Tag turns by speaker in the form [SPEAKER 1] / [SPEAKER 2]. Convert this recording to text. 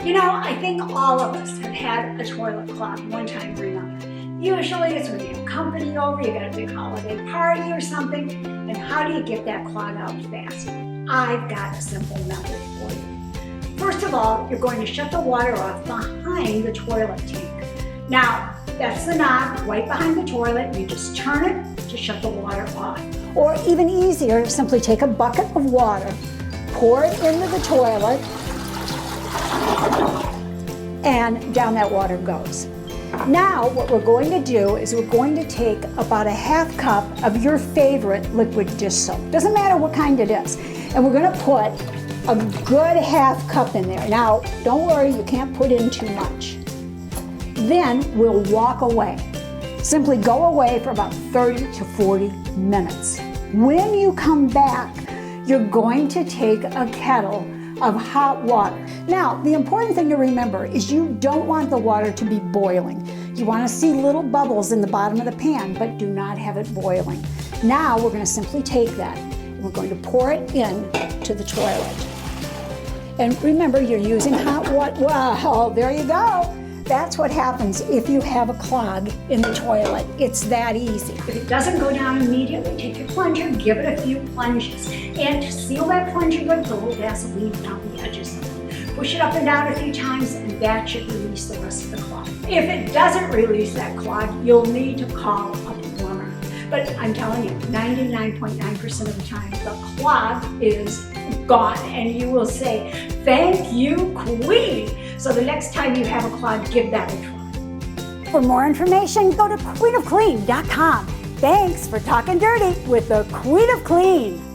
[SPEAKER 1] You know, I think all of us have had a toilet clog one time or another. Usually it's when you have company over, you got a big holiday party or something, and how do you get that clog out fast? I've got a simple method for you. First of all, you're going to shut the water off behind the toilet tank. Now, that's the knob right behind the toilet. You just turn it to shut the water off. Or even easier, simply take a bucket of water, pour it into the toilet, and down that water goes. Now what we're going to do is we're going to take about a half cup of your favorite liquid dish soap. Doesn't matter what kind it is. And we're going to put a good half cup in there. Now, don't worry, you can't put in too much. Then we'll walk away. Simply go away for about 30 to 40 minutes. When you come back, you're going to take a kettle of hot water. Now, the important thing to remember is you don't want the water to be boiling. You want to see little bubbles in the bottom of the pan, but do not have it boiling. Now, we're going to simply take that and we're going to pour it in to the toilet. And remember, you're using hot water. Well, there you go. That's what happens if you have a clog in the toilet. It's that easy. If it doesn't go down immediately, take your plunger, give it a few plunges. And to seal that plunger good, put a little Vaseline down the edges of it. Push it up and down a few times, and that should release the rest of the clog. If it doesn't release that clog, you'll need to call a plumber. But I'm telling you, 99.9% of the time, the clog is gone, and you will say, "Thank you, Queen." So the next time you have a clog, give that a try. For more information, go to queenofclean.com. Thanks for talking dirty with the Queen of Clean.